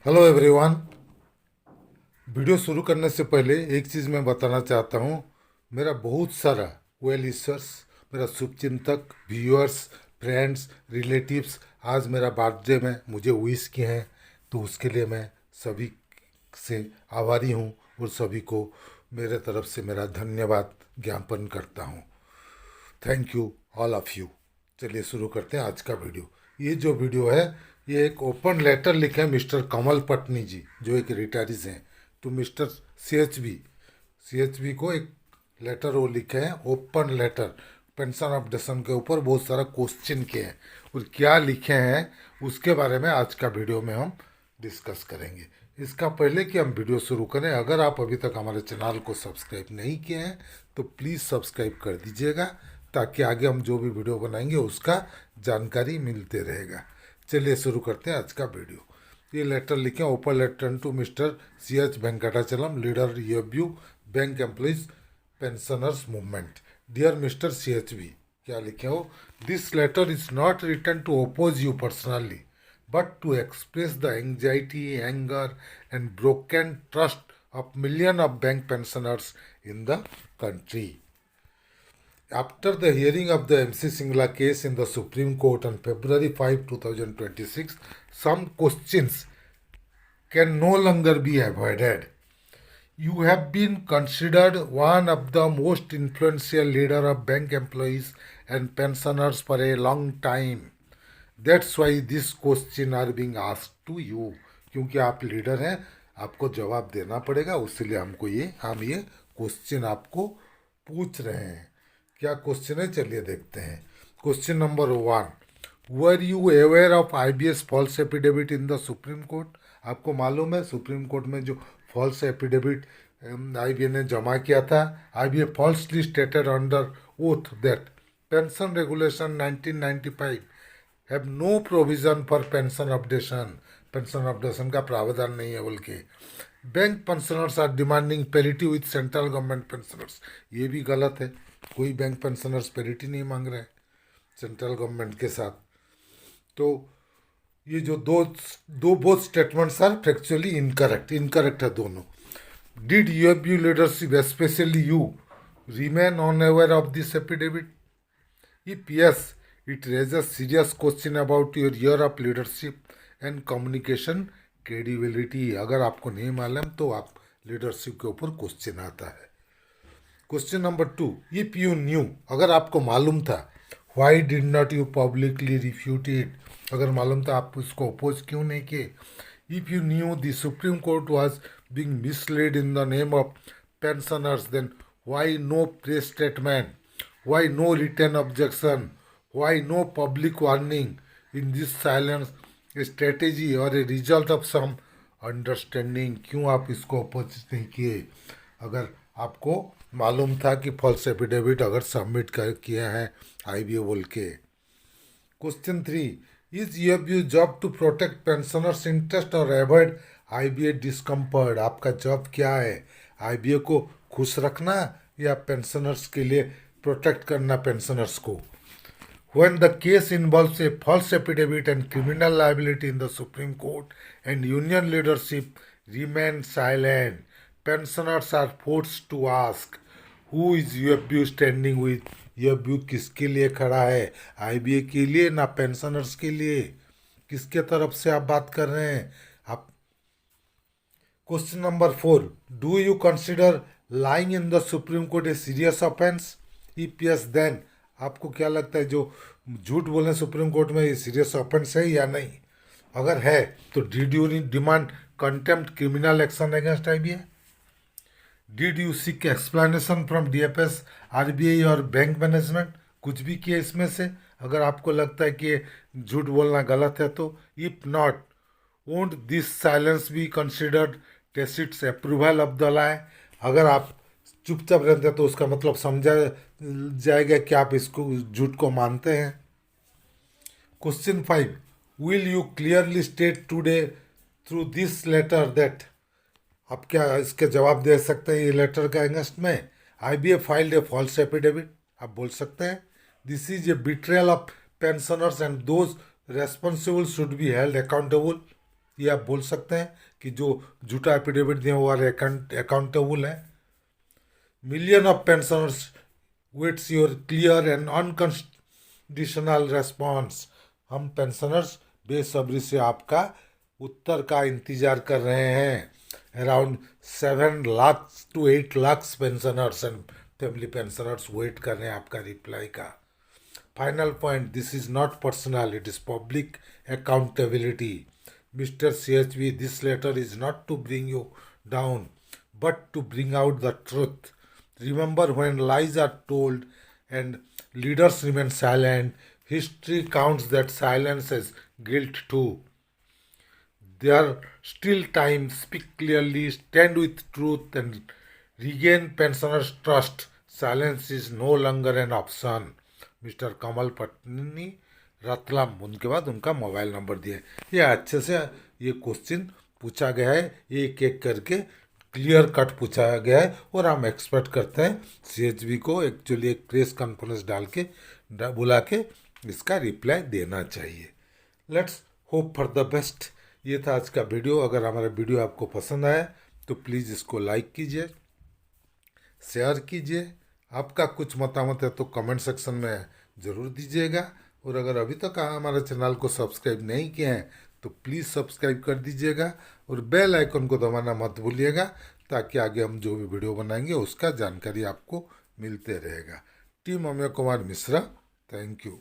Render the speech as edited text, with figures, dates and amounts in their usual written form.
Hello everyone. Video शुरू करने से पहले एक चीज़ मैं बताना चाहता हूँ। मेरा बहुत सारा वेल विशर्स, मेरा शुभचिंतक, व्यूअर्स, फ्रेंड्स, रिलेटिव्स आज मेरा बर्थडे में मुझे विश किए हैं, तो उसके लिए मैं सभी से आभारी हूँ और सभी को मेरे तरफ से मेरा धन्यवाद ज्ञापन करता हूँ। Thank you all of you. चलिए शुरू करते हैं आज का वीडियो। ये जो वीडियो है, ये एक ओपन लेटर लिखे हैं मिस्टर कमल पटनी जी, जो एक रिटायरीज हैं, to mister C H B को एक लेटर वो लिखे हैं, ओपन लेटर पेंशन अपडेशन के ऊपर बहुत सारा क्वेश्चन किए हैं, और क्या लिखे हैं उसके बारे में आज का वीडियो में हम डिस्कस करेंगे। इसका पहले कि हम वीडियो शुरू करें, अगर आप अभी तक हमारे चैनल को सब्सक्राइब नहीं किए हैं तो प्लीज़ सब्सक्राइब कर दीजिएगा, ताकि आगे हम जो भी वीडियो बनाएंगे उसका जानकारी मिलते रहेगा। चलिए शुरू करते हैं आज का वीडियो। ये लेटर लिखे, open letter to mister C.H. Venkatachalam, leader EFU bank employees pensioners movement. Dear mister CHV, क्या लिखे हो? This letter is not written to oppose you personally, but to express the anxiety, anger, and broken trust of millions of bank pensioners in the country. After the hearing of the MC Singla case in the Supreme Court on February 5, 2026, some questions can no longer be avoided. You have been considered one of the most influential leader of bank employees and pensioners for a long time. That's why this question are being asked to you. क्योंकि आप leader हैं, आपको जवाब देना पड़ेगा, उसलिए हम ये question आपको पूछ रहे हैं। क्या क्वेश्चन है, चलिए देखते हैं। Question number 1, were you aware of IBS false affidavit in the Supreme Court? आपको मालूम है सुप्रीम कोर्ट में जो फॉल्स एफिडेविट IBA ने जमा किया था, IBA falsely stated under oath that pension regulation 1995 have no provision for pension updation. Pension updation का प्रावधान नहीं है बोल के bank pensioners are demanding parity with central government pensioners. ये भी गलत है, कोई बैंक पेंशनर्स पेरिटी नहीं मांग रहे हैं सेंट्रल गवर्नमेंट के साथ। तो ये जो दो both statements are factually incorrect है दोनों। डिड UFU leadership, specially you, remain unaware of this affidavit? If yes, it raises serious question about your year of leadership and communication credibility. अगर आपको नहीं मालूम तो आप लीडरशिप के ऊपर क्वेश्चन आता है। Question number 2, if you knew, अगर आपको मालूम था, why did not you publicly refute it? अगर मालूम था, आप उसको अपोज क्यों नहीं किए? If you knew the Supreme Court was being misled in the name of pensioners, then why no press statement? Why no written objection? Why no public warning? In this silence, a strategy or a result of some understanding? क्यों आप इसको oppose नहीं किए अगर आपको मालूम था कि फॉल्स एफिडेविट अगर सबमिट कर किया है IBA बोल के? क्वेश्चन 3, इज UFU job to protect pensioners interest और अवॉइड IBA डिस्कम्फर्ट? आपका जॉब क्या है, IBA को खुश रखना या पेंशनर्स के लिए प्रोटेक्ट करना पेंशनर्स को? When the case involves a false affidavit and criminal liability in the Supreme Court and union leadership remain silent, pensioners are forced to ask, who is UFU standing with? UFU किसके लिए खड़ा है, IBA के लिए ना pensioners के लिए? किसके तरफ से आप बात कर रहे हैं आप? Question number 4, do you consider lying in the Supreme Court a serious offense? If yes, then आपको क्या लगता है जो झूठ बोलने सुप्रीम कोर्ट में ये सीरियस ऑफेंस है या नहीं? अगर है तो did you demand contempt criminal action against IBA? Did you seek explanation from DFS, RBI और बैंक मैनेजमेंट? कुछ भी किया इसमें से अगर आपको लगता है कि झूठ बोलना गलत है तो? If not, won't this silence be considered tacit approval of the law? अगर आप चुपचाप रहते हैं तो उसका मतलब समझा जाएगा कि आप इसको झूठ को मानते हैं। Question 5, will you clearly state today through this letter that? आप क्या इसके जवाब दे सकते हैं ये लेटर के अगेंस्ट में? IBA फाइल्ड ए फॉल्स एफिडेविट, आप बोल सकते हैं this is a betrayal of pensioners and those responsible should be held accountable. ये आप बोल सकते हैं कि जो झूठा एफिडेविट दिए वो वाले अकाउंटेबल हैं। Million of pensioners waits your clear and unconditional response. हम पेंशनर्स बेसब्री से आपका उत्तर का इंतजार कर रहे हैं। Around 7 lakh to 8 lakh pensioners and family pensioners wait कर रहे हैं आपका रिप्लाई का। Final point, this is not personal, it is public accountability. Mr. CHV, this letter is not to bring you down, but to bring out the truth. Remember, when lies are told and leaders remain silent, history counts that silence as guilt too. There are still time, speak clearly, stand with truth, and regain pensioners' trust. Silence is no longer an option. Mister Kamal Patni Ratlam, उनके बाद उनका mobile number दिया है। ये अच्छे से ये question पूछा गया है, एक एक करके क्लियर कट पूछा गया है, और हम एक्सपेक्ट करते हैं सीएचवी को एक्चुअली एक प्रेस कॉन्फ्रेंस डाल के बुला के इसका रिप्लाई देना चाहिए। Let's hope for the best. ये था आज का वीडियो। अगर हमारा वीडियो आपको पसंद आया तो प्लीज़ इसको लाइक कीजिए, शेयर कीजिए। आपका कुछ मतामत है तो कमेंट सेक्शन में ज़रूर दीजिएगा। और अगर अभी तक हमारे चैनल को सब्सक्राइब नहीं किए हैं तो प्लीज़ सब्सक्राइब कर दीजिएगा, और बेल आइकन को दबाना मत भूलिएगा, ताकि आगे हम जो भी वीडियो बनाएंगे उसका जानकारी आपको मिलते रहेगा। Team Amay Kumar Mishra, thank you.